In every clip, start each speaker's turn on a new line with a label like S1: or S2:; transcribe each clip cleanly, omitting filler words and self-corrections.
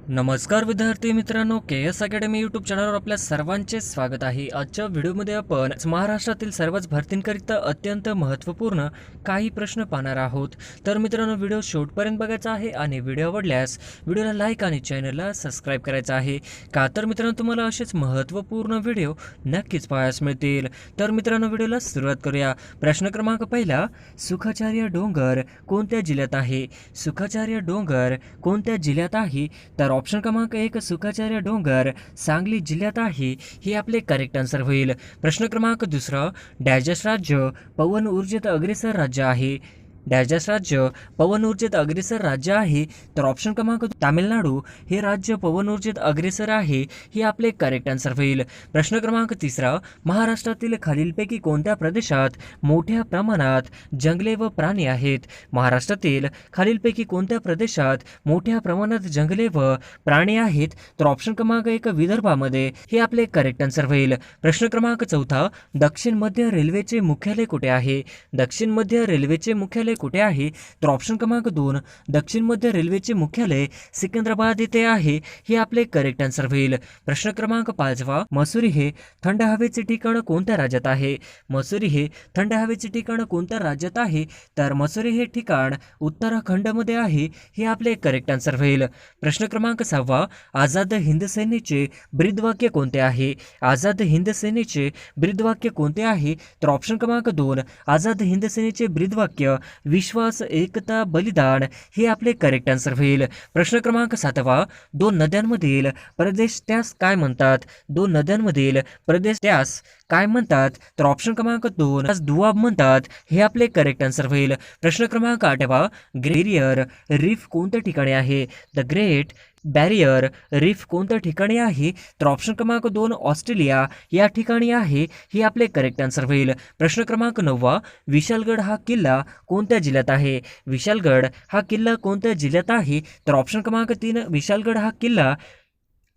S1: नमस्कार विद्यार्थी मित्रांनो, KS अकॅडमी यूट्यूब चॅनलवर आपल्या सर्वांचे स्वागत आहे. आजच्या व्हिडिओमध्ये आपण महाराष्ट्रातील सर्वच भरतींकरिता अत्यंत महत्त्वपूर्ण काही प्रश्न पाहणार आहोत. तर मित्रांनो, व्हिडिओ शेवटपर्यंत बघायचा आहे आणि व्हिडिओ आवडल्यास व्हिडिओला लाईक आणि चॅनलला सबस्क्राईब करायचं आहे. का तर मित्रांनो, तुम्हाला असेच महत्त्वपूर्ण व्हिडिओ नक्कीच पाहायला मिळतील. तर मित्रांनो, व्हिडिओला सुरुवात करूया. प्रश्न क्रमांक पहिला, सुखाचार्य डोंगर कोणत्या जिल्ह्यात आहे? सुखाचार्य डोंगर कोणत्या जिल्ह्यात आहे? तर ऑप्शन क्रमांक 1 सुखाचार्य डोंगर सांगली जिल्ह्यात आहे, हे आपले करेक्ट आन्सर होईल. प्रश्न क्रमांक दुसरा, डॅशडॅश राज्य पवन ऊर्जेत अग्रेसर राज्य आहे? डॅशडॅश राज्य पवन ऊर्जेत अग्रेसर राज्य आहे? तर ऑप्शन क्रमांक तामिळनाडू हे राज्य पवन ऊर्जेत अग्रेसर आहे, हे आपले करेक्ट आन्सर होईल. प्रश्न क्रमांक तिसरा, महाराष्ट्रातील खालीलपैकी कोणत्या प्रदेशात मोठ्या प्रमाणात जंगले व प्राणी आहेत? महाराष्ट्रातील खालीलपैकी कोणत्या प्रदेशात मोठ्या प्रमाणात जंगले व प्राणी आहेत? तर ऑप्शन क्रमांक 1 विदर्भामध्ये, हे आपले करेक्ट आन्सर होईल. प्रश्न क्रमांक चौथा, दक्षिण मध्य रेल्वेचे मुख्यालय कुठे आहे? दक्षिण मध्य रेल्वेचे मुख्यालय कुठे आहे? तर ऑप्शन क्रमांक 2 दक्षिण मध्य रेल्वेचे मुख्यालय सिकंदराबाद येथे आहे, हे आपले करेक्ट आन्सर होईल. प्रश्न क्रमांक 5, मसुरी हे थंड हवेचे ठिकाण कोणत्या राज्यात आहे? मसुरी हे थंड हवेचे ठिकाण कोणत्या राज्यात आहे? तर मसुरी हे ठिकाण उत्तराखंडमध्ये आहे, हे आपले करेक्ट आन्सर होईल. प्रश्न क्रमांक 6, आझाद हिंद सेनेचे ब्रीदवाक्य कोणते आहे? आझाद हिंद सेनेचे ब्रीदवाक्य कोणते आहे? तर ऑप्शन क्रमांक 2 आझाद हिंद सेनेचे ब्रीदवाक्य विश्वास, एकता, बलिदान, हे आपले करेक्ट आन्सर होईल. प्रश्न क्रमांक 7, दोन नद्यांमधील प्रदेश त्यास काय म्हणतात? दोन नद्यांमधील प्रदेश त्यास काय म्हणतात? तर ऑप्शन क्रमांक 2 त्यास दुआब म्हणतात, हे आपले करेक्ट आन्सर होईल. प्रश्न क्रमांक 8, ग्रेरियर रीफ कोणत्या ठिकाणी आहे? द ग्रेट बॅरियर रीफ कोणत्या ठिकाणी आहे? तर ऑप्शन क्रमांक 2 ऑस्ट्रेलिया या ठिकाणी आहे, हे आपले करेक्ट आन्सर होईल. प्रश्न क्रमांक 9, विशालगड हा किल्ला कोणत्या जिल्ह्यात आहे? विशालगड हा किल्ला कोणत्या जिल्ह्यात आहे? तर ऑप्शन क्रमांक 3 विशालगड हा किल्ला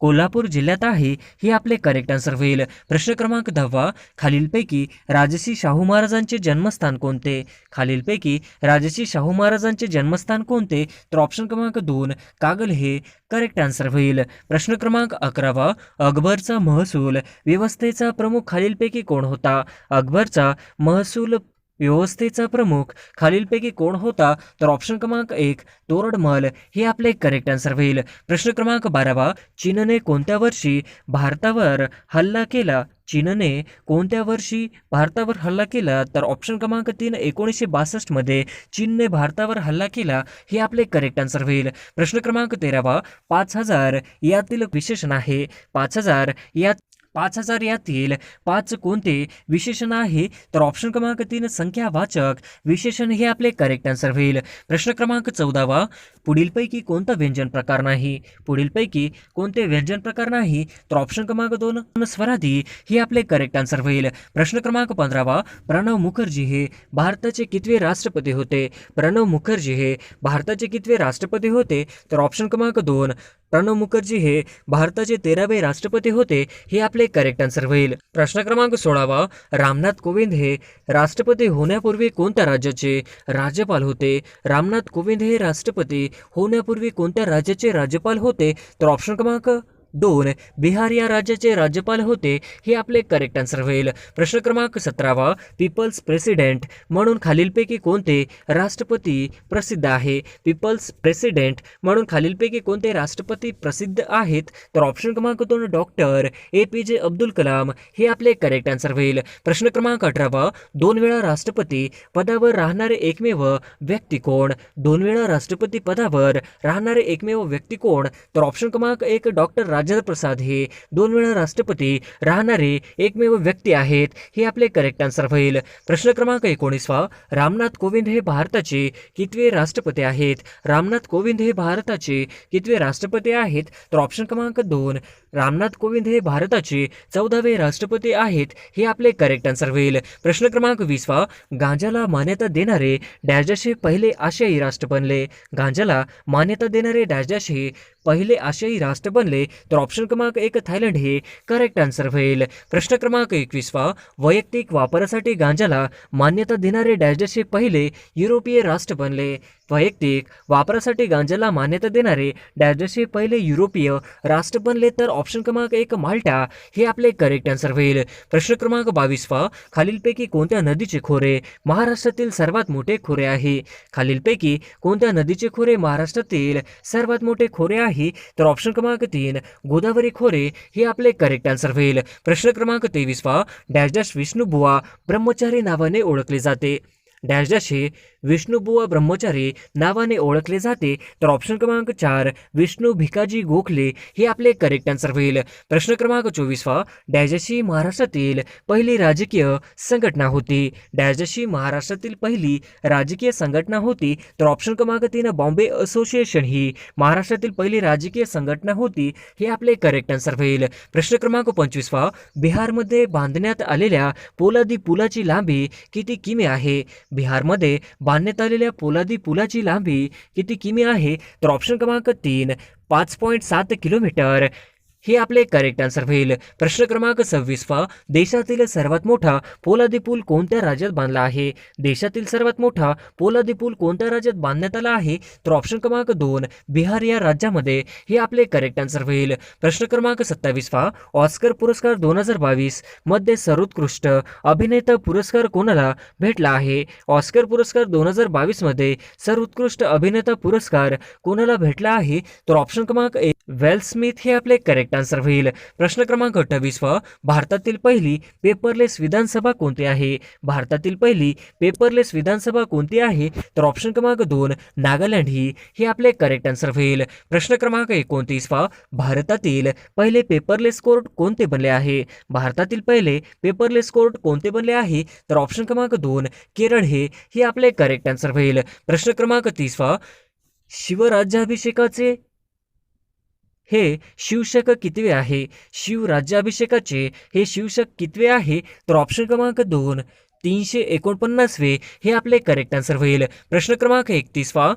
S1: कोल्हापूर जिल्ह्यात आहे, हे आपले करेक्ट आन्सर होईल. प्रश्न क्रमांक 10, खालीलपैकी राजर्षी शाहू महाराजांचे जन्मस्थान कोणते? खालीलपैकी राजर्षी शाहू महाराजांचे जन्मस्थान कोणते? तर ऑप्शन क्रमांक 2 कागल हे करेक्ट आन्सर होईल. प्रश्न क्रमांक 11, अकबरचा महसूल व्यवस्थेचा प्रमुख खालीलपैकी कोण होता? अकबरचा महसूल व्यवस्थेचा प्रमुख खालीलपैकी कोण होता? तर ऑप्शन क्रमांक 1 तोरडमल, हे आपले करेक्ट आन्सर होईल. प्रश्न क्रमांक 12, चीनने कोणत्या वर्षी भारतावर हल्ला केला? चीनने कोणत्या वर्षी भारतावर हल्ला केला? तर ऑप्शन क्रमांक 3 1962 मध्ये चीनने भारतावर हल्ला केला, हे आपले करेक्ट आन्सर होईल. प्रश्न क्रमांक 13, 5000 यातील विशेषण आहे? 5000 यातील 5 कोणते विशेषण आहे? तर ऑप्शन क्रमांक 3 संख्यावाचक विशेषण, हे आपले करेक्ट आन्सर होईल. प्रश्न क्रमांक 14, पुढीलपैकी कोणता व्यंजन प्रकार नाही? पुढीलपैकी कोणते व्यंजन प्रकार नाही? तर ऑप्शन क्रमांक 2 स्वरादी, हे आपले करेक्ट आन्सर होईल. प्रश्न क्रमांक 15, प्रणव मुखर्जी हे भारताचे कितवे राष्ट्रपती होते? प्रणव मुखर्जी हे भारताचे कितवे राष्ट्रपती होते? तर ऑप्शन क्रमांक 2 प्रणव मुखर्जी हे भारताचे 13वे राष्ट्रपती होते, हे आपले करेक्ट आन्सर होईल. प्रश्न क्रमांक 16, रामनाथ कोविंद हे राष्ट्रपती होण्यापूर्वी कोणत्या राज्याचे राज्यपाल होते? रामनाथ कोविंद हे राष्ट्रपती होण्यापूर्वी कोणत्या राज्याचे राज्यपाल होते? तर ऑप्शन क्रमांक 2 बिहार या राज्याचे राज्यपाल होते, हे आपले करेक्ट आन्सर होईल. प्रश्न क्रमांक 17, पीपल्स प्रेसिडेंट म्हणून खालीलपैकी कोणते राष्ट्रपती प्रसिद्ध आहे? पीपल्स प्रेसिडेंट म्हणून खालीलपैकी कोणते राष्ट्रपती प्रसिद्ध आहेत? तर ऑप्शन क्रमांक 2 डॉक्टर APJ अब्दुल कलाम, हे आपले करेक्ट आन्सर होईल. प्रश्न क्रमांक 18, 2 वेळा राष्ट्रपती पदावर राहणारे एकमेव व्यक्ती कोण? 2 वेळा राष्ट्रपती पदावर राहणारे एकमेव व्यक्ती कोण? तर ऑप्शन क्रमांक 1 डॉक्टर राजेंद्र प्रसाद हे 2 वेळा राष्ट्रपती राहणारे एकमेव व्यक्ती आहेत, हे आपले करेक्ट आन्सर होईल. प्रश्न क्रमांक 19, रामनाथ कोविंद हे भारताचे कितवे राष्ट्रपती आहेत? रामनाथ कोविंद हे भारताचे कितवे राष्ट्रपती आहेत? तर ऑप्शन क्रमांक 2 रामनाथ कोविंद हे भारताचे 14वे राष्ट्रपती आहेत, हे आपले करेक्ट आन्सर होईल. प्रश्न क्रमांक 20, गांजाला मान्यता देणारे डॅश हे पहिले आशियाई राष्ट्र बनले? गांजाला मान्यता देणारे डॅश हे पहिले आशियाई राष्ट्र बनले? तर ऑप्शन क्रमांक 1 थायलंड हे करेक्ट आन्सर होईल. प्रश्न क्रमांक 21, वैयक्तिक वापरासाठी गांजाला मान्यता देणारे डॅश हे पहिले युरोपीय राष्ट्र बनले? वैयक्तिक वापरासाठी गांजाला मान्यता देणारे डॅशचे पहिले युरोपीय राष्ट्र बनले तर ऑप्शन क्रमांक 1 माल्टा हे आपले करेक्ट आन्सर होईल. प्रश्न क्रमांक 22 खालीलपैकी कोणत्या नदीचे खोरे महाराष्ट्रातील सर्वात मोठे खोरे आहे? खालीलपैकी कोणत्या नदीचे खोरे महाराष्ट्रातील सर्वात मोठे खोरे आहे? तर ऑप्शन क्रमांक 3 गोदावरी खोरे हे आपले करेक्ट आन्सर होईल. प्रश्न क्रमांक 23 डॅश डॅश विष्णुबुवा ब्रह्मचारी नावाने ओळखले जाते. डॅश डॅश हे विष्णुबुवा ब्रह्मचारी नावाने ओळखले जाते. तर ऑप्शन क्रमांक 4 विष्णू भिकाजी गोखले हे आपले करेक्ट आन्सर होईल. प्रश्न क्रमांक 24 डॅश डॅश ही महाराष्ट्रातील पहिली राजकीय संघटना होती. डॅश डॅश ही महाराष्ट्रातील पहिली राजकीय संघटना होती. तर ऑप्शन क्रमांक 3 बॉम्बे असोसिएशन ही महाराष्ट्रातील पहिली राजकीय संघटना होती. हे आपले करेक्ट आन्सर होईल. प्रश्न क्रमांक 25 बिहारमध्ये बांधण्यात आलेल्या पोलादी पुलाची लांबी किती किमी आहे? बिहारमध्ये बांधण्यात आलेल्या पोलादी पुलाची लांबी किती किमी आहे? तर ऑप्शन क्रमांक 3 5.7 किलोमीटर हे आपले करेक्ट आन्सर होईल. प्रश्न क्रमांक 26 देशातील सर्वात मोठा पोलादी पूल कोणत्या राज्यात बांधला आहे? देशातील सर्वात मोठा पोलादी पूल कोणत्या राज्यात बांधण्यात आला आहे? तर ऑप्शन क्रमांक 2 बिहार या राज्यामध्ये हे आपले करेक्ट आन्सर होईल. प्रश्न क्रमांक 27 ऑस्कर पुरस्कार 2022 मध्ये सर्वोत्कृष्ट अभिनेता पुरस्कार कोणाला भेटला आहे? ऑस्कर पुरस्कार 2022 मध्ये सर्वोत्कृष्ट अभिनेता पुरस्कार कोणाला भेटला आहे? तर ऑप्शन क्रमांक 1 वेल स्मिथ हे आपले करेक्ट आन्सर होईल. प्रश्न क्रमांक 28 भारतातील पहिली पेपरलेस विधानसभा कोणती आहे? भारतातील पहिली पेपरलेस विधानसभा कोणती आहे? तर ऑप्शन क्रमांक 2 नागालँड ही हे आपले करेक्ट आन्सर होईल. प्रश्न क्रमांक 29 भारतातील पहिले पेपरलेस कोर्ट कोणते बनले आहे? भारतातील पहिले पेपरलेस कोर्ट कोणते बनले आहे? तर ऑप्शन क्रमांक 2 केरळ हे आपले करेक्ट आन्सर होईल. प्रश्न क्रमांक 30 शिवराज्याभिषेकाचे हे शिवशक कितवे आहे? शिवराज्याभिषेकाचे हे शिवशक कितवे आहे? तर ऑप्शन क्रमांक 2 349 हे आपले करेक्ट आन्सर होईल. प्रश्न क्रमांक 31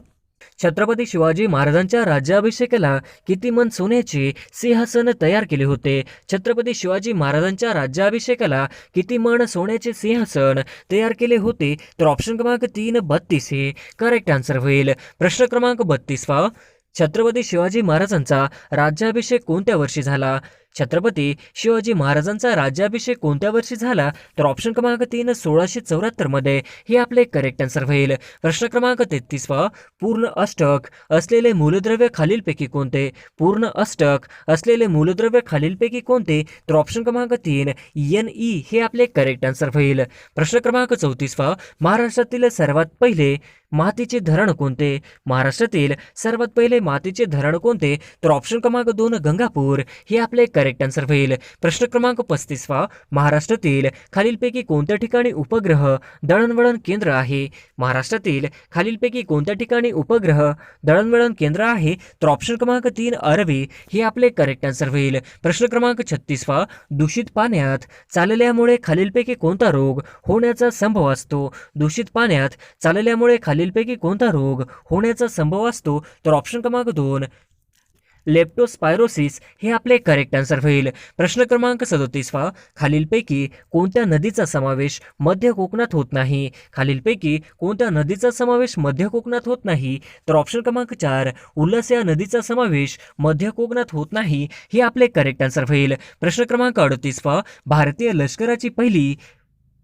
S1: छत्रपती शिवाजी महाराजांच्या राज्याभिषेकाला किती मन सोन्याचे सिंहासन तयार केले होते? छत्रपती शिवाजी महाराजांच्या राज्याभिषेकाला किती मन सोन्याचे सिंहासन तयार केले होते? तर ऑप्शन क्रमांक 3 32 हे करेक्ट आन्सर होईल. प्रश्न क्रमांक 32 छत्रपती शिवाजी महाराजांचा राज्याभिषेक कोणत्या वर्षी झाला? छत्रपती शिवाजी महाराजांचा राज्याभिषेक कोणत्या वर्षी झाला? तर ऑप्शन क्रमांक 3 1674 मध्ये हे आपले करेक्ट आन्सर होईल. प्रश्न क्रमांक 33 पूर्ण अष्टक असलेले मूलद्रव्य खालीलपैकी कोणते? पूर्ण अष्टक असलेले मूलद्रव्य खालीलपैकी कोणते? तर ऑप्शन क्रमांक 3 Ne हे आपले करेक्ट आन्सर होईल. प्रश्न क्रमांक 34 महाराष्ट्रातील सर्वात पहिले मातीचे धरण कोणते? महाराष्ट्रातील सर्वात पहिले मातीचे धरण कोणते? तर ऑप्शन क्रमांक 2 गंगापूर हे आपले करेक्ट आन्सर होईल. प्रश्न क्रमांक 35 महाराष्ट्रातील खालीलपैकी कोणत्या ठिकाणी उपग्रह दळणवळण केंद्र आहे? महाराष्ट्रातील खालीलपैकी कोणत्या ठिकाणी उपग्रह दळणवळण केंद्र आहे? तर ऑप्शन क्रमांक 3 अरबी हे आपले करेक्ट आन्सर होईल. प्रश्न क्रमांक 36 दूषित पाण्यात चालल्यामुळे खालीलपैकी कोणता रोग होण्याचा संभव असतो? दूषित पाण्यात चालल्यामुळे खालीलपैकी कोणता रोग होण्याचा संभव असतो? तर ऑप्शन क्रमांक 2 लेप्टोस्पायरोसिस हे आपले करेक्ट आन्सर होईल. प्रश्न क्रमांक 37 खालीलपैकी कोणत्या नदीचा समावेश मध्य कोकणात होत नाही? खालीलपैकी कोणत्या नदीचा समावेश मध्य कोकणात होत नाही? तर ऑप्शन क्रमांक 4 उल्हास या नदीचा समावेश मध्य कोकणात होत नाही हे आपले करेक्ट आन्सर होईल. प्रश्न क्रमांक 38 भारतीय लष्कराची पहिली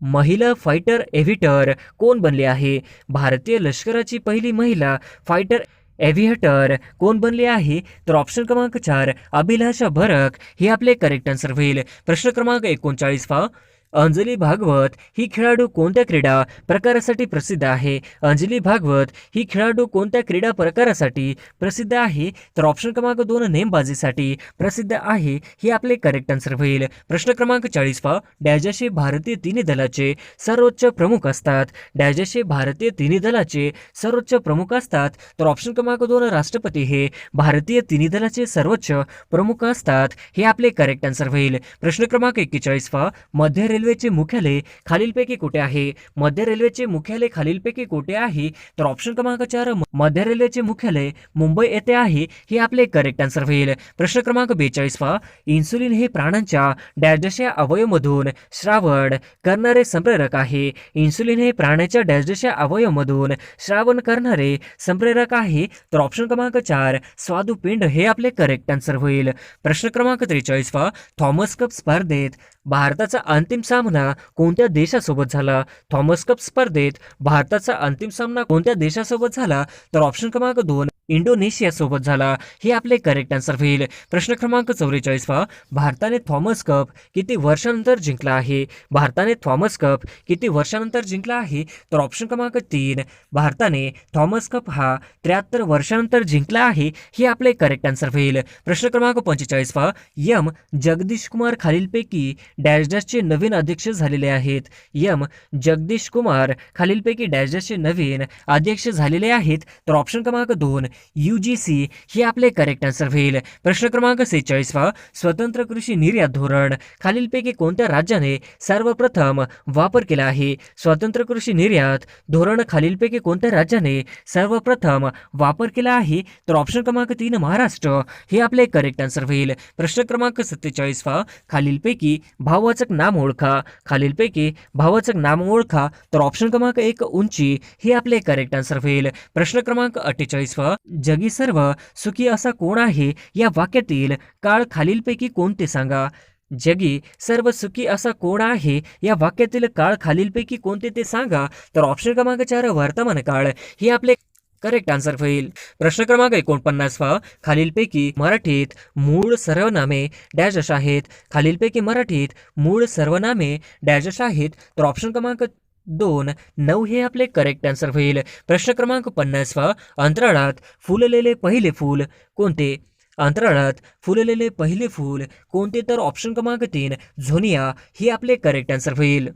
S1: महिला फायटर एव्हिटर कोण बनली आहे? भारतीय लष्कराची पहिली महिला फायटर एव्हिएटर कोण बनले आहे? तर ऑप्शन क्रमांक 4 अभिलाषा भरक हे आपले करेक्ट आन्सर होईल. प्रश्न क्रमांक 39 अंजली भागवत ही खेळाडू कोणत्या क्रीडा प्रकारासाठी प्रसिद्ध आहे? अंजली भागवत ही खेळाडू कोणत्या क्रीडा प्रकारासाठी प्रसिद्ध आहे? तर ऑप्शन क्रमांक 2 नेमबाजीसाठी प्रसिद्ध आहे हे आपले करेक्ट आन्सर होईल. प्रश्न क्रमांक 40 डॅशे भारतीय तिन्ही दलाचे सर्वोच्च प्रमुख असतात? डॅशे भारतीय तिन्ही दलाचे सर्वोच्च प्रमुख असतात? तर ऑप्शन क्रमांक 2 राष्ट्रपती हे भारतीय तिन्ही दलाचे सर्वोच्च प्रमुख असतात हे आपले करेक्ट आन्सर होईल. प्रश्न क्रमांक 41 मध्य रेल्वेचे मुख्यालय खालीलपैकी कुठे आहे? मध्य रेल्वेचे मुख्यालय खालीलपैकी कुठे आहे? तर ऑप्शन क्रमांक 4 मध्य रेल्वेचे मुख्यालय मुंबई येथे आहे, हे आपले करेक्ट आन्सर होईल. प्रश्न क्रमांक 42 पहा, इन्सुलिन हे प्राणांच्या डॅशच्या अवयवमधून श्रावण करणारे संप्रेरक आहे. इन्सुलिन हे प्राण्याच्या डॅशच्या अवयवमधून श्रावण करणारे संप्रेरक आहे. तर ऑप्शन क्रमांक 4 स्वादुपिंड हे आपले करेक्ट आन्सर होईल. प्रश्न क्रमांक 43 पहा, थॉमस कप स्पर्धेत भारताचा अंतिम सामना कोणत्या देशासोबत झाला? थॉमस कप स्पर्धेत भारताचा अंतिम सामना कोणत्या देशासोबत झाला? तर ऑप्शन क्रमांक 2 इंडोनेशिया सोबत झाला, हे आपले करेक्ट आन्सर होईल. प्रश्न क्रमांक 44 पहा, भारताने थॉमस कप किती वर्षानंतर जिंकला आहे? भारताने थॉमस कप किती वर्षानंतर जिंकला आहे? तर ऑप्शन क्रमांक 3 भारताने थॉमस कप हा 73 वर्षानंतर जिंकला आहे, हे आपले करेक्ट आन्सर होईल. प्रश्न क्रमांक 45 पहा, एम जगदीश कुमार खालीलपैकी डॅश डॅशचे नवीन अध्यक्ष झालेले आहेत. एम जगदीश कुमार खालीलपैकी डॅश डॅशचे नवीन अध्यक्ष झालेले आहेत. तर ऑप्शन क्रमांक 2 UGC हे आपले करेक्ट आन्सर होईल. प्रश्न क्रमांक 46 पहा, स्वतंत्र कृषी निर्यात धोरण खालीलपैकी कोणत्या राज्याने सर्वप्रथम वापर केला आहे? स्वतंत्र कृषी निर्यात धोरण खालीलपैकी कोणत्या राज्याने सर्वप्रथम वापर केला आहे? तर ऑप्शन क्रमांक 3 महाराष्ट्र हे आपले करेक्ट आन्सर होईल. प्रश्न क्रमांक 47 पहा, खालीलपैकी भाववाचक नाम ओळखा. खालीलपैकी भाववाचक नाम ओळखा. तर ऑप्शन क्रमांक 1 उंची हे आपले करेक्ट आन्सर होईल. प्रश्न क्रमांक 48 पहा, जगी सर्व सुखी असा कोण आहे? या वाक्यातील काळ खालीलपैकी कोणते सांगा? जगी सर्व सुखी असा कोण आहे? या वाक्यातील काळ खालीलपैकी कोणते ते सांगा. तर ऑप्शन क्रमांक 4 वर्तमान काळ हे आपले करेक्ट आन्सर होईल. प्रश्न क्रमांक 49 पहा, खालीलपैकी मराठीत मूळ सर्वनामे डॅश डॅश आहेत. खालीलपैकी मराठीत मूळ सर्वनामे डॅश डॅश आहेत. तर ऑप्शन क्रमांक 2 9 हे आपले करेक्ट आन्सर होईल. प्रश्न क्रमांक 50 पहा, अंतराळात फुललेले पहिले फूल कोणते? अंतराळात फुललेले पहिले फूल कोणते? तर ऑप्शन क्रमांक 3 झोनिया हे आपले करेक्ट आन्सर होईल.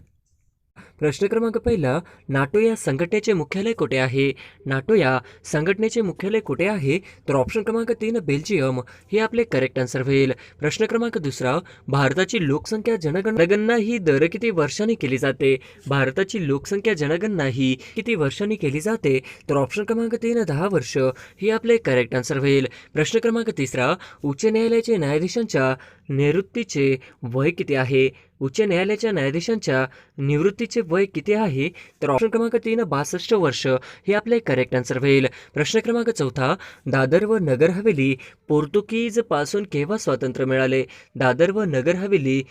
S1: प्रश्न क्रमांक 1 नाटो या संघटनेचे मुख्यालय कुठे आहे? नाटो या संघटनेचे मुख्यालय कुठे आहे? तर ऑप्शन क्रमांक 3 बेल्जियम हे आपले करेक्ट आन्सर होईल. प्रश्न क्रमांक 2 भारताची लोकसंख्या जनगणना ही दर किती वर्षांनी केली जाते? भारताची लोकसंख्या जनगणना ही किती वर्षांनी केली जाते? तर ऑप्शन क्रमांक 3 10 वर्ष हे आपले करेक्ट आन्सर होईल. प्रश्न क्रमांक 3 उच्च न्यायालयाचे न्यायाधीशांच्या निवृत्तीचे वय किती आहे? उच्च न्यायालयाच्या न्यायाधीशांच्या निवृत्तीचे वय किती आहे? तर ऑप्शन क्रमांक 3 62 वर्ष हे आपले करेक्ट आन्सर होईल. प्रश्न क्रमांक 4 दादर व नगर हवेली पोर्तुगीज पासून केव्हा स्वातंत्र्य मिळाले? दादर व नगर हवेली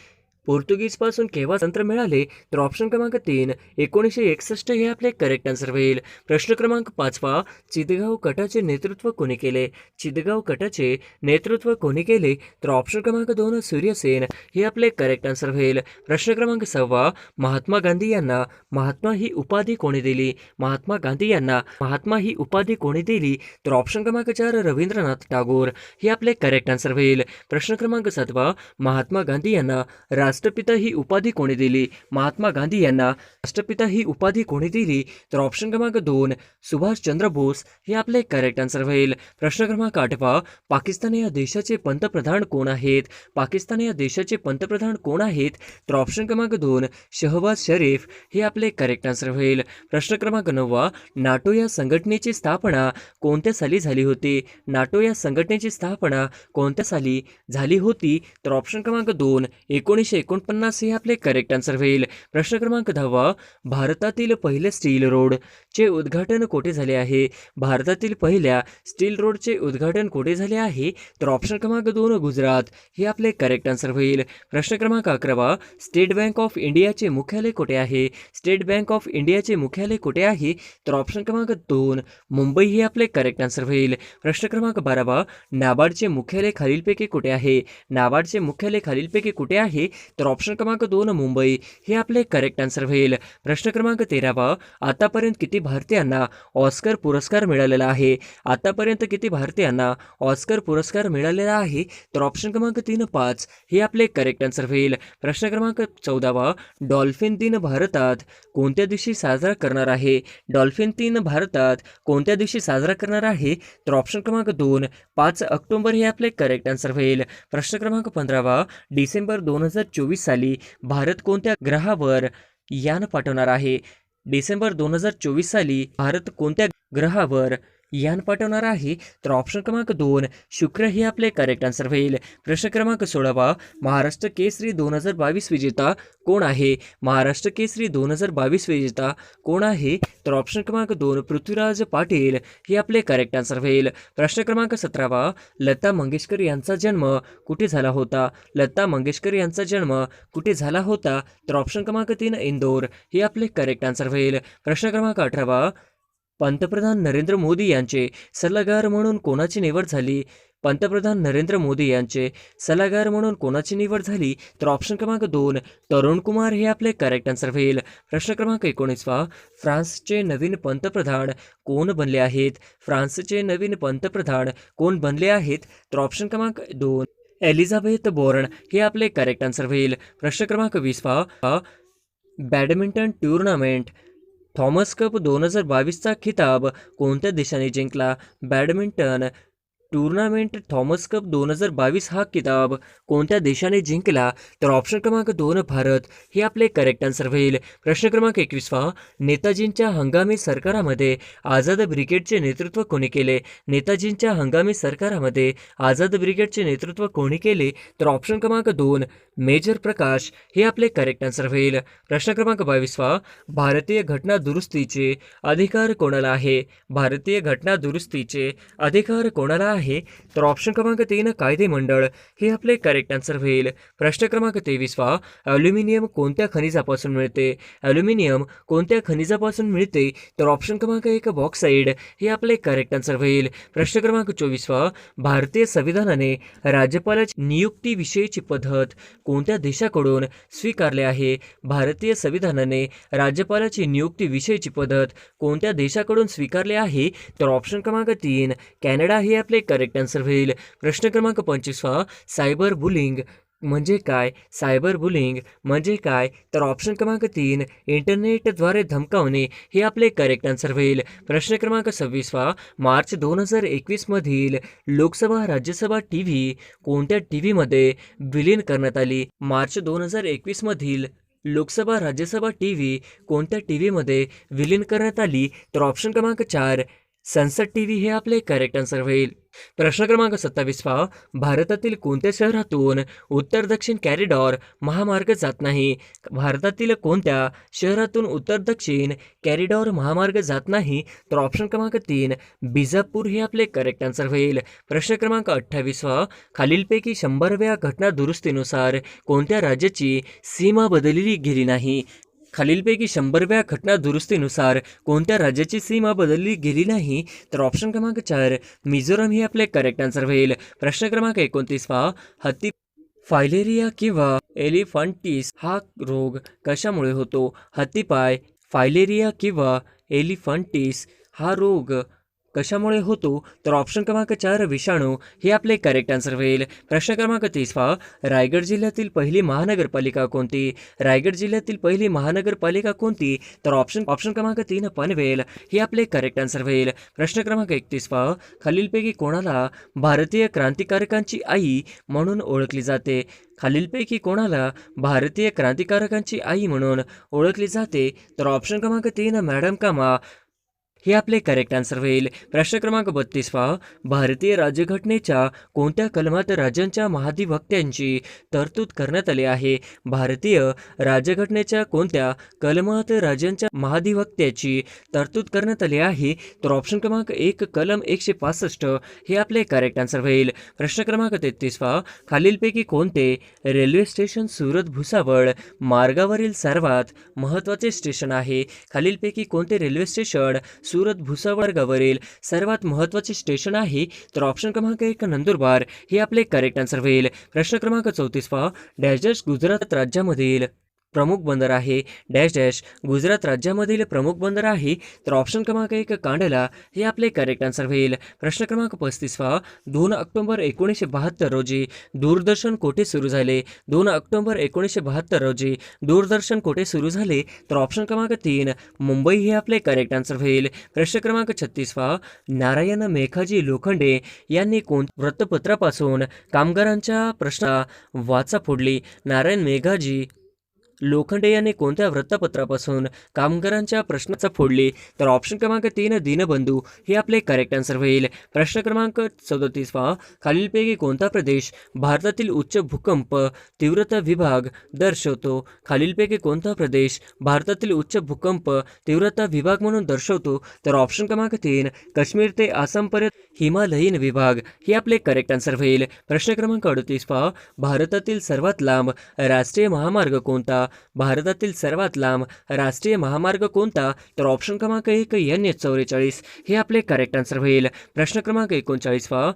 S1: पोर्तुगीज पासून केव्हा स्वातंत्र्य मिळाले? तर ऑप्शन क्रमांक 3 1961 हे आपले करेक्ट आन्सर होईल. प्रश्न क्रमांक 5 चितगाव कटाचे नेतृत्व कोणी केले? चितगाव कटाचे नेतृत्व कोणी केले? तर ऑप्शन क्रमांक 2 सूर्यसेन हे आपले करेक्ट आन्सर होईल. प्रश्न क्रमांक 6 महात्मा गांधी यांना महात्मा ही उपाधी कोणी दिली? महात्मा गांधी यांना महात्मा ही उपाधी कोणी दिली? तर ऑप्शन क्रमांक 4 रवींद्रनाथ टागोर हे आपले करेक्ट आन्सर होईल. प्रश्न क्रमांक 7 महात्मा गांधी यांना राष्ट्रपिता ही उपाधी कोणी दिली? महात्मा गांधी यांना राष्ट्रपिता ही उपाधी कोणी दिली? तर ऑप्शन क्रमांक 2 सुभाषचंद्र बोस हे आपले करेक्ट आन्सर होईल. प्रश्न क्रमांक 8 पाकिस्तान या देशाचे पंतप्रधान कोण आहेत? पाकिस्तान या देशाचे पंतप्रधान कोण आहेत? तर ऑप्शन क्रमांक 2 शहबाज शरीफ हे आपले करेक्ट आन्सर होईल. प्रश्न क्रमांक 9 नाटो या संघटनेची स्थापना कोणत्या साली झाली होती? नाटो या संघटनेची स्थापना कोणत्या साली झाली होती? तर ऑप्शन क्रमांक 2 1949 हे आपले करेक्ट आन्सर होईल. प्रश्न क्रमांक 10 भारतातील पहिल्या स्टील रोडचे उद्घाटन कुठे झाले आहे? भारतातील पहिल्या स्टील रोडचे उद्घाटन कुठे झाले आहे? तर ऑप्शन क्रमांक 2 गुजरात हे आपले करेक्ट आन्सर होईल. प्रश्न क्रमांक 11 स्टेट बँक ऑफ इंडियाचे मुख्यालय कुठे आहे? स्टेट बँक ऑफ इंडियाचे मुख्यालय कुठे आहे? तर ऑप्शन क्रमांक 2 मुंबई हे आपले करेक्ट आन्सर होईल. प्रश्न क्रमांक 12 नाबार्डचे मुख्यालय खालीलपैकी कुठे आहे? नाबार्डचे मुख्यालय खालीलपैकी कुठे आहे? तर ऑप्शन क्रमांक 2 मुंबई हे आपले करेक्ट आन्सर होईल. प्रश्न क्रमांक 13 आतापर्यंत किती भारतीयांना ऑस्कर पुरस्कार मिळालेला आहे? आतापर्यंत किती भारतीयांना ऑस्कर पुरस्कार मिळालेला आहे? तर ऑप्शन क्रमांक 3 5 हे आपले करेक्ट आन्सर होईल. प्रश्न क्रमांक 14 डॉल्फिन दिन भारतात कोणत्या दिवशी साजरा करणार आहे? डॉल्फिन दिन भारतात कोणत्या दिवशी साजरा करणार आहे? तर ऑप्शन क्रमांक 2 5 ऑक्टोबर हे आपले करेक्ट आन्सर होईल. प्रश्न क्रमांक 15 डिसेंबर 2024 2024 साली भारत कोणत्या ग्रहावर यान पाठवणार आहे? डिसेंबर 2024 साली भारत कोणत्या ग्रहावर यान पाठवणार आहे? तर ऑप्शन क्रमांक 2 शुक्र हे आपले करेक्ट आन्सर होईल. प्रश्न क्रमांक 16 महाराष्ट्र केसरी 2022 विजेता कोण आहे? महाराष्ट्र केसरी 2022 विजेता कोण आहे? तर ऑप्शन क्रमांक 2 पृथ्वीराज पाटील हे आपले करेक्ट आन्सर होईल. प्रश्न क्रमांक 17 लता मंगेशकर यांचा जन्म कुठे झाला होता? लता मंगेशकर यांचा जन्म कुठे झाला होता? तर ऑप्शन क्रमांक 3 इंदोर हे आपले करेक्ट आन्सर होईल. प्रश्न क्रमांक 18 पंतप्रधान नरेंद्र मोदी यांचे सल्लागार म्हणून कोणाची निवड झाली? पंतप्रधान नरेंद्र मोदी यांचे सल्लागार म्हणून कोणाची निवड झाली? तर ऑप्शन क्रमांक 2 तरुण कुमार हे आपले करेक्ट आन्सर होईल. प्रश्न क्रमांक 19 फ्रान्सचे नवीन पंतप्रधान कोण बनले आहेत? फ्रान्सचे नवीन पंतप्रधान कोण बनले आहेत? तर ऑप्शन क्रमांक 2 एलिझाबेथ बोर्न हे आपले करेक्ट आन्सर होईल. प्रश्न क्रमांक 20 बॅडमिंटन टूर्नामेंट थॉमस कप 2022चा खिताब कोणत्या देशाने जिंकला? बॅडमिंटन टूर्नामेंट थॉमस कप 2022 हा किताब कोणत्या देशाने जिंकला? तर ऑप्शन क्रमांक 2 भारत हे आपले करेक्ट आन्सर होईल. प्रश्न क्रमांक 21 नेताजींच्या हंगामी सरकारामध्ये आझाद ब्रिगेडचे नेतृत्व कोणी केले? नेताजींच्या हंगामी सरकारामध्ये आझाद ब्रिगेडचे नेतृत्व कोणी केले? तर ऑप्शन क्रमांक 2 मेजर प्रकाश हे आपले करेक्ट आन्सर होईल. प्रश्न क्रमांक 22 भारतीय घटना दुरुस्तीचे अधिकार कोणाला आहे? भारतीय घटना दुरुस्तीचे अधिकार कोणाला आहे? तर ऑप्शन क्रमांक 3 कायदे मंडळ हे आपले करेक्ट आन्सर होईल. प्रश्न क्रमांक 23 ॲल्युमिनियम कोणत्या खनिजापासून मिळते? ॲल्युमिनियम कोणत्या खनिजापासून मिळते? तर ऑप्शन क्रमांक 1 बॉक्साईड हे आपले करेक्ट आन्सर होईल. प्रश्न क्रमांक 24 भारतीय संविधानाने राज्यपालाची नियुक्तीविषयीची पद्धत कोणत्या देशाकडून स्वीकारले आहे? भारतीय संविधानाने राज्यपालाची नियुक्तीविषयीची पद्धत कोणत्या देशाकडून स्वीकारले आहे? तर ऑप्शन क्रमांक 3 कॅनडा हे आपले करेक्ट आन्सर होईल. प्रश्न क्रमांक 25 सायबर बुलिंग म्हणजे काय? सायबर बुलिंग म्हणजे काय? तर ऑप्शन क्रमांक 3 इंटरनेटद्वारे धमकावणे हे आपले करेक्ट आन्सर होईल. प्रश्न क्रमांक 26 मार्च 2021 मधील लोकसभा राज्यसभा टीव्ही कोणत्या टीव्हीमध्ये विलीन करण्यात आली? मार्च 2021 मधील लोकसभा राज्यसभा टीव्ही कोणत्या टीव्हीमध्ये विलीन करण्यात आली? तर ऑप्शन क्रमांक 4 संसद टीव्ही हे आपले करेक्ट आन्सर होईल. प्रश्न क्रमांक 27 भारतातील कोणत्या शहरातून उत्तर दक्षिण कॅरिडॉर महामार्ग जात नाही? भारतातील कोणत्या शहरातून उत्तर दक्षिण कॅरिडॉर महामार्ग जात नाही? तर ऑप्शन क्रमांक 3 बिजापूर हे आपले करेक्ट आन्सर होईल. प्रश्न क्रमांक 28 खालीलपैकी 100व्या घटना दुरुस्तीनुसार कोणत्या राज्याची सीमा बदलली गेली नाही? खालीलपैकी 100व्या घटना दुरुस्तीनुसार कोणत्या राज्याची सीमा बदलली गेली नाही? तर ऑप्शन क्रमांक 4 मिझोरम हे आपले करेक्ट आन्सर होईल. प्रश्न क्रमांक 29 हत्ती फायलेरिया किंवा एलिफंटिस हा रोग कशामुळे होतो? हत्तीपाय फायलेरिया किंवा एलिफंटिस हा रोग कशामुळे होतो? तर ऑप्शन क्रमांक 4 विषाणू हे आपले करेक्ट आन्सर होईल. प्रश्न क्रमांक 30 रायगड जिल्ह्यातील पहिली महानगरपालिका कोणती? रायगड जिल्ह्यातील पहिली महानगरपालिका कोणती? तर ऑप्शन क्रमांक 3 पनवेल हे आपले करेक्ट आन्सर होईल. प्रश्न क्रमांक 31 खालीलपैकी कोणाला भारतीय क्रांतिकारकांची आई म्हणून ओळखली जाते? खालीलपैकी कोणाला भारतीय क्रांतिकारकांची आई म्हणून ओळखली जाते? तर ऑप्शन क्रमांक 3 मॅडम कामा हे आपले करेक्ट आन्सर होईल. प्रश्न क्रमांक 32 भारतीय राज्यघटनेच्या कोणत्या कलमात राज्यांच्या महाधिवक्त्यांची तरतूद करण्यात आली आहे? भारतीय राज्यघटनेच्या कोणत्या कलमात राज्यांच्या महाधिवक्त्याची तरतूद करण्यात आली आहे? तर ऑप्शन क्रमांक 1 कलम 165 हे आपले करेक्ट आन्सर होईल. प्रश्न क्रमांक 33 खालीलपैकी कोणते रेल्वे स्टेशन सुरत भुसावळ मार्गावरील सर्वात महत्त्वाचे स्टेशन आहे? खालीलपैकी कोणते रेल्वे स्टेशन सुरत भुसावळ मार्गावरील सर्वात महत्त्वाचे स्टेशन आहे? तर ऑप्शन क्रमांक 1 नंदुरबार हे आपले करेक्ट आन्सर होईल. प्रश्न क्रमांक 34 डॅश गुजरात राज्यामधील प्रमुख बंदर आहे डॅश डॅश गुजरात राज्यामधील प्रमुख बंदर आहे. तर ऑप्शन क्रमांक 1 कांडला हे आपले करेक्ट आन्सर होईल. प्रश्न क्रमांक 35 2 ऑक्टोबर 1972 रोजी दूरदर्शन कोठे सुरू झाले. 2 ऑक्टोबर 1972 रोजी दूरदर्शन कोठे सुरू झाले. तर ऑप्शन क्रमांक 3 मुंबई हे आपले करेक्ट आन्सर होईल. प्रश्न क्रमांक 36 नारायण मेघाजी लोखंडे यांनी कोणत्या वृत्तपत्रापासून कामगारांच्या प्रश्न वाचा फोडली. नारायण मेघाजी लोखंडे यांनी कोणत्या वृत्तपत्रापासून कामगारांच्या प्रश्नाचा फोडली. तर ऑप्शन क्रमांक 3 दीनबंधू हे आपले करेक्ट आन्सर होईल. प्रश्न क्रमांक 37 खालीलपैकी कोणता प्रदेश भारतातील उच्च भूकंप तीव्रता विभाग दर्शवतो. खालीलपैकी कोणता प्रदेश भारतातील उच्च भूकंप तीव्रता विभाग म्हणून दर्शवतो. तर ऑप्शन क्रमांक 3 काश्मीर ते आसामपर्यंत हिमालयीन विभाग हे आपले करेक्ट आन्सर होईल. प्रश्न क्रमांक 38 भारतातील सर्वात लांब राष्ट्रीय महामार्ग कोणता. भारतातील सर्वात लांब राष्ट्रीय महामार्ग कोणता. तर ऑप्शन क्रमांक 1 NH44 हे आपले करेक्ट आन्सर होईल. प्रश्न क्रमांक 39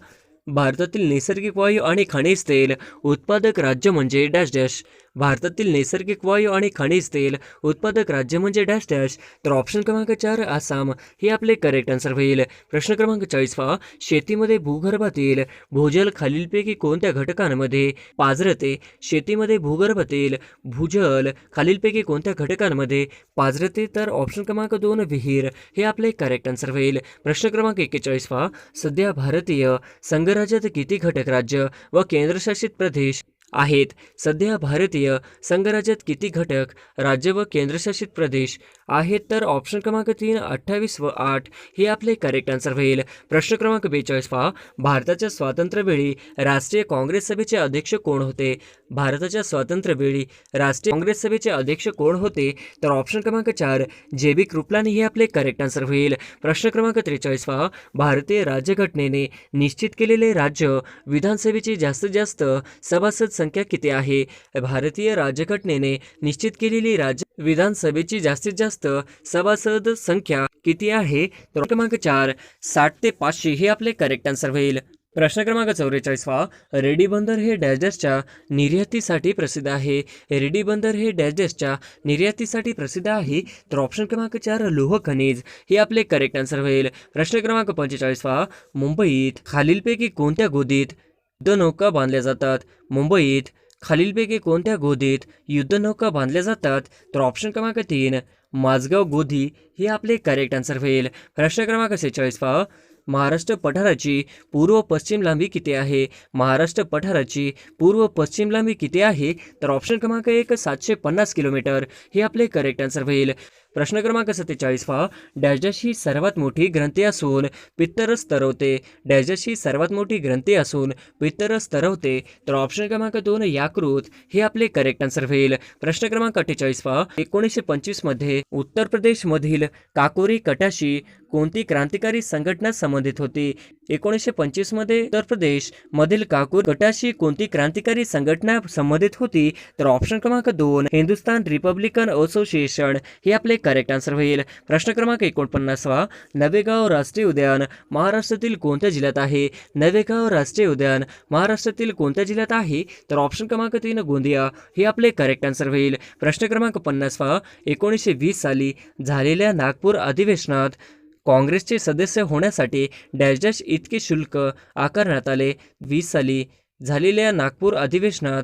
S1: भारतातील नैसर्गिक वायू आणि खनिज तेल उत्पादक राज्य म्हणजे डॅश डॅश. भारतातील नैसर्गिक वायू आणि खनिज तेल उत्पादक राज्य म्हणजे डॅश डॅश. तर ऑप्शन क्रमांक 4 आसाम हे आपले करेक्ट आन्सर होईल. प्रश्न क्रमांक 40 शेतीमध्ये भूगर्भातील भूजल खालीलपैकी कोणत्या घटकांमध्ये पाझरते. शेतीमध्ये भूगर्भातील भूजल खालीलपैकी कोणत्या घटकांमध्ये पाझरते. तर ऑप्शन क्रमांक 2 विहीर हे आपले करेक्ट आन्सर होईल. प्रश्न क्रमांक 41 सध्या भारतीय संघराज्यात किती घटक राज्य व केंद्रशासित प्रदेश आहेत. सध्या भारतीय संघराज्यात किती घटक राज्य व केंद्रशासित प्रदेश आहेत. तर ऑप्शन क्रमांक 3 28 व 8 हे आपले करेक्ट आन्सर होईल. प्रश्न क्रमांक 42 भारताच्या स्वातंत्र्यवेळी राष्ट्रीय काँग्रेस सभेचे अध्यक्ष कोण होते. भारताच्या स्वातंत्र्यवेळी राष्ट्रीय काँग्रेस सभेचे अध्यक्ष कोण होते. तर ऑप्शन क्रमांक 4 JB कृपलानी हे आपले करेक्ट आन्सर होईल. प्रश्न क्रमांक 43 भारतीय राज्यघटनेने निश्चित केलेले राज्य विधानसभेची जास्तीत जास्त सभासद संख्या किती आहे. भारतीय राज्यघटनेने निश्चित केलेली राज्य विधानसभेची जास्तीत जास्त सभासद संख्या किती आहे. तर क्रमांक 4 60 ते 500 हे आपले करेक्ट आन्सर होईल. प्रश्न क्रमांक 44 रेडी बंदर हे डॅश डॅशच्या निर्यातीसाठी प्रसिद्ध आहे. रेडी बंदर हे डॅश डॅशच्या निर्यातीसाठी प्रसिद्ध आहे. तर ऑप्शन क्रमांक 4 लोह खनिज हे आपले करेक्ट आन्सर होईल. प्रश्न क्रमांक 45 मुंबईत खालीलपैकी कोणत्या गोदीत युद्धनौका बांधल्या जातात. मुंबईत खालीलपैकी कोणत्या गोदीत युद्धनौका बांधल्या जातात. तर ऑप्शन क्रमांक 3 माझगाव गोदी हे आपले करेक्ट आन्सर होईल. प्रश्न क्रमांक 46 महाराष्ट्र पठाराची पूर्व पश्चिम लांबी किती आहे. महाराष्ट्र पठाराची पूर्व पश्चिम लांबी किती आहे. तर ऑप्शन क्रमांक 1 750 किलोमीटर हे आपले करेक्ट आन्सर होईल. प्रश्न क्रमांक 47 डॅश डॅश ही सर्वात मोठी ग्रंथी असून पित्तरस तरवते. डॅश डॅश ही सर्वात मोठी ग्रंथी असून पित्तरस तरवते. तर ऑप्शन क्रमांक 2 याकृत हे आपले करेक्ट आन्सर होईल. प्रश्न क्रमांक 48 1925 मध्ये उत्तर प्रदेश मधील काकोरी कटाशी कोणती क्रांतिकारी संघटना संबंधित होती. 1925 मध्ये उत्तर प्रदेश मधील काकोरी कटाशी कोणती क्रांतिकारी संघटना संबंधित होती. तर ऑप्शन क्रमांक 2 हिंदुस्तान रिपब्लिकन असोसिएशन हे आपले करेक्ट आन्सर होईल. प्रश्न क्रमांक 49 नवेगाव राष्ट्रीय उद्यान महाराष्ट्रातील कोणत्या जिल्ह्यात आहे. नवेगाव राष्ट्रीय उद्यान महाराष्ट्रातील कोणत्या जिल्ह्यात आहे. तर ऑप्शन क्रमांक 3 गोंदिया हे आपले करेक्ट आन्सर होईल. प्रश्न क्रमांक 50 1920 साली झालेल्या नागपूर अधिवेशनात काँग्रेसचे सदस्य होण्यासाठी डॅश डॅश इतके शुल्क आकारण्यात आले. 20 साली झालेल्या नागपूर अधिवेशनात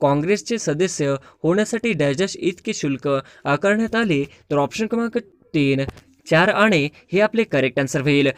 S1: काँग्रेसचे सदस्य होण्यासाठी डॅश डॅश इतके शुल्क आकारण्यात आले. तर ऑप्शन क्रमांक 3 4 आणे हे आपले करेक्ट आन्सर होईल.